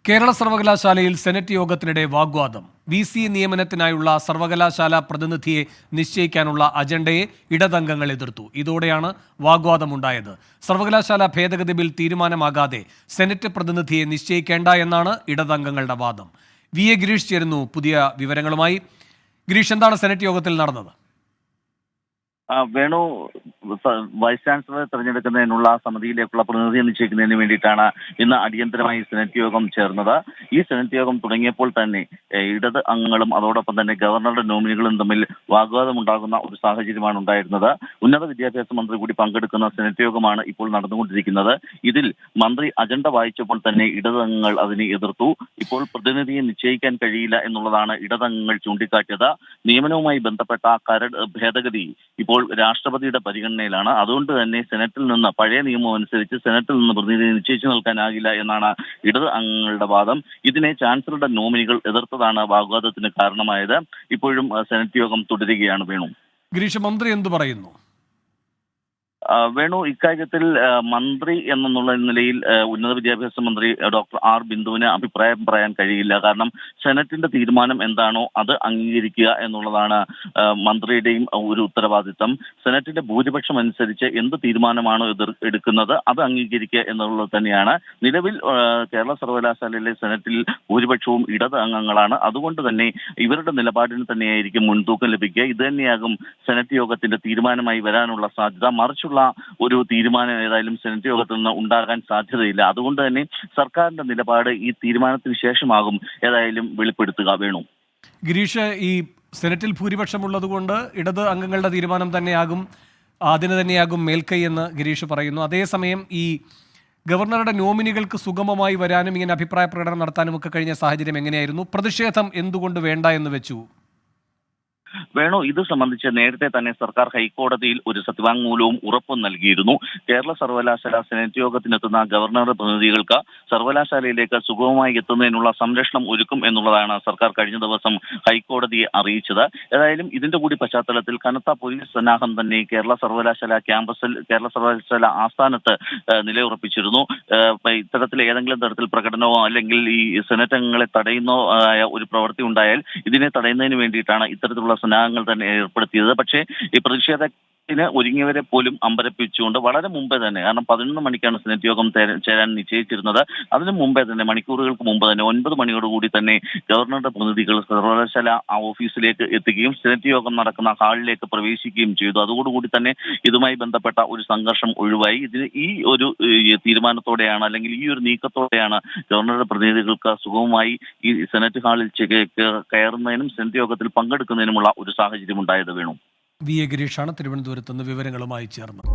കേരള സർവകലാശാലയിൽ senate യോഗത്തിനിടെ വാഗ്വാദം. VC നിയമനത്തിനായുള്ള സർവകലാശാല പ്രതിനിധിയെ നിശ്ചയിക്കാനുള്ള അജണ്ടയെ ഇടതംഗങ്ങൾ എതിർത്തു. ഇതോടെയാണ് വാഗ്വാദമുണ്ടായത്. സർവകലാശാല ഭേദഗതി ബിൽ തീരുമാനമാകാതെ സെനറ്റ് പ്രതിനിധിയെ നിശ്ചയിക്കേണ്ട എന്നാണ് ഇടതംഗങ്ങളുടെ വാദം. VA ഗിരീഷ് ചേരുന്നു പുതിയ വിവരങ്ങളുമായി. ഗിരീഷ്, എന്താണ് സെനറ്റ് യോഗത്തിൽ നടന്നത്? വേണു, വൈസ് ചാൻസലറെ തെരഞ്ഞെടുക്കുന്നതിനുള്ള സമിതിയിലേക്കുള്ള പ്രതിനിധിയെ നിശ്ചയിക്കുന്നതിന് വേണ്ടിയിട്ടാണ് ഇന്ന് അടിയന്തരമായി സെനറ്റ് യോഗം ചേർന്നത്. ഈ സെനറ്റ് യോഗം തുടങ്ങിയപ്പോൾ തന്നെ ഇടത് അംഗങ്ങളും അതോടൊപ്പം തന്നെ ഗവർണറുടെ നോമിനികളും തമ്മിൽ വാഗ്വാദമുണ്ടാകുന്ന ഒരു സാഹചര്യമാണ് ഉണ്ടായിരുന്നത്. ഉന്നത വിദ്യാഭ്യാസ മന്ത്രി കൂടി പങ്കെടുക്കുന്ന സെനറ്റ് യോഗമാണ് ഇപ്പോൾ നടന്നുകൊണ്ടിരിക്കുന്നത്. ഇതിൽ മന്ത്രി അജണ്ട വായിച്ചപ്പോൾ തന്നെ ഇടതംഗങ്ങൾ അതിനെ എതിർത്തു. ഇപ്പോൾ പ്രതിനിധിയെ നിശ്ചയിക്കാൻ കഴിയില്ല എന്നുള്ളതാണ് ഇടതംഗങ്ങൾ ചൂണ്ടിക്കാട്ടിയത്. നിയമനവുമായി ബന്ധപ്പെട്ട കരട് ഭേദഗതി ഇപ്പോൾ രാഷ്ട്രപതിയുടെ പരിഗണനയിലാണ്. അതുകൊണ്ട് തന്നെ സെനറ്റിൽ നിന്ന് പഴയ നിയമം അനുസരിച്ച് സെനറ്റിൽ നിന്ന് പ്രതിനിധിയെ നിശ്ചയിച്ചു നിൽക്കാനാകില്ല എന്നാണ് ഇടത് അംഗങ്ങളുടെ വാദം. ഇതിനെ ചാൻസലറുടെ നോമിനികൾ എതിർത്തതാണ് വാഗ്വാദത്തിന് കാരണമായത്. ഇപ്പോഴും സെനറ്റ് യോഗം തുടരുകയാണ്. വേണു, ഗിരീഷ്, മന്ത്രി എന്തു പറയുന്നു? വേണു, ഇക്കാര്യത്തിൽ മന്ത്രി എന്നുള്ള നിലയിൽ ഉന്നത വിദ്യാഭ്യാസ മന്ത്രി ഡോക്ടർ ആർ ബിന്ദുവിന് അഭിപ്രായം പറയാൻ കഴിയില്ല. കാരണം സെനറ്റിന്റെ തീരുമാനം എന്താണോ അത് അംഗീകരിക്കുക എന്നുള്ളതാണ് മന്ത്രിയുടെയും ഒരു ഉത്തരവാദിത്തം. സെനറ്റിന്റെ ഭൂരിപക്ഷം അനുസരിച്ച് എന്ത് തീരുമാനമാണോ എടുക്കുന്നത് അത് അംഗീകരിക്കുക എന്നുള്ളത് തന്നെയാണ്. നിലവിൽ കേരള സർവകലാശാലയിലെ സെനറ്റിൽ ഭൂരിപക്ഷവും ഇടത് അംഗങ്ങളാണ്. അതുകൊണ്ട് തന്നെ ഇവരുടെ നിലപാടിന് തന്നെയായിരിക്കും മുൻതൂക്കം ലഭിക്കുക. ഇത് തന്നെയാകും സെനറ്റ് യോഗത്തിന്റെ തീരുമാനമായി വരാനുള്ള സാധ്യത. മറിച്ചുള്ള ഒരു തീരുമാനം ഏതായാലും സെനറ്റ് യോഗത്തിൽ നിന്ന് ഉണ്ടാകാൻ സാധ്യതയില്ല. അതുകൊണ്ട് തന്നെ സർക്കാരിന്റെ നിലപാട് ഈ തീരുമാനത്തിന് ശേഷമാകും ഏതായാലും വെളിപ്പെടുത്തുക. വേണു, ഗിരീഷ്, ഈ സെനറ്റിൽ ഭൂരിപക്ഷമുള്ളത് കൊണ്ട് ഇടത് അംഗങ്ങളുടെ തീരുമാനം തന്നെയാകും, അതിന് തന്നെയാകും മേൽക്കൈ എന്ന് ഗിരീഷ് പറയുന്നു. അതേസമയം ഈ ഗവർണറുടെ നോമിനികൾക്ക് സുഗമമായി വരാനും ഇങ്ങനെ അഭിപ്രായ പ്രകടനം നടത്താനും ഒക്കെ കഴിഞ്ഞ സാഹചര്യം എങ്ങനെയായിരുന്നു? പ്രതിഷേധം എന്തുകൊണ്ട് വേണ്ട എന്ന് വെച്ചു? വേണു, ഇത് സംബന്ധിച്ച് നേരത്തെ തന്നെ സർക്കാർ ഹൈക്കോടതിയിൽ ഒരു സത്യവാങ്മൂലവും ഉറപ്പും നൽകിയിരുന്നു. കേരള സർവകലാശാല സെനറ്റ് യോഗത്തിനെത്തുന്ന ഗവർണറുടെ പ്രതിനിധികൾക്ക് സർവകലാശാലയിലേക്ക് സുഗമമായി എത്തുന്നതിനുള്ള സംരക്ഷണം ഒരുക്കും എന്നുള്ളതാണ് സർക്കാർ കഴിഞ്ഞ ദിവസം ഹൈക്കോടതിയെ അറിയിച്ചത്. ഏതായാലും ഇതിന്റെ കൂടി പശ്ചാത്തലത്തിൽ കനത്ത പോലീസ് സന്നാഹം തന്നെ കേരള സർവകലാശാല ക്യാമ്പസിൽ, കേരള സർവകലാശാല ആസ്ഥാനത്ത് നിലയുറപ്പിച്ചിരുന്നു. ഇത്തരത്തിൽ ഏതെങ്കിലും തരത്തിൽ പ്രകടനമോ അല്ലെങ്കിൽ ഈ സെനറ്റ് അംഗങ്ങളെ തടയുന്നോ ആയ ഒരു പ്രവൃത്തി ഉണ്ടായാൽ ഇതിനെ തടയുന്നതിന് വേണ്ടിയിട്ടാണ് ഇത്തരത്തിലുള്ള സന്നാഹങ്ങൾ തന്നെ ഏർപ്പെടുത്തിയത്. പക്ഷേ ഈ പ്രതിഷേധത്തിന് ഒരുങ്ങിയവരെ പോലും അമ്പരപ്പിച്ചുകൊണ്ട് വളരെ മുമ്പേ തന്നെ, കാരണം 11 മണിക്കാണ് സെനറ്റ് യോഗം ചേരാൻ നിശ്ചയിച്ചിരുന്നത്, അതിനു മുമ്പേ തന്നെ മണിക്കൂറുകൾക്ക് മുമ്പ് തന്നെ 9 മണിയോടുകൂടി തന്നെ ഗവർണറുടെ പ്രതിനിധികൾ സർവകലാശാല ഓഫീസിലേക്ക് എത്തുകയും സെനറ്റ് യോഗം നടക്കുന്ന ഹാളിലേക്ക് പ്രവേശിക്കുകയും ചെയ്തു. അതോടുകൂടി തന്നെ ഇതുമായി ബന്ധപ്പെട്ട ഒരു സംഘർഷം ഒഴിവായി. ഇതിന് ഈ ഒരു തീരുമാനത്തോടെയാണ് അല്ലെങ്കിൽ ഈ ഒരു നീക്കത്തോടെയാണ് ഗവർണറുടെ പ്രതിനിധികൾക്ക് സുഗമമായി ഈ സെനറ്റ് ഹാളിൽ കയറുന്നതിനും സെനറ്റ് യോഗത്തിൽ പങ്കെടുക്കുന്നതിനുമുള്ള ഒരു സാഹചര്യം ഉണ്ടായത്. വേണു, VA ഗിരീഷാണ് തിരുവനന്തപുരത്ത് നിന്ന് വിവരങ്ങളുമായി ചേർന്നത്.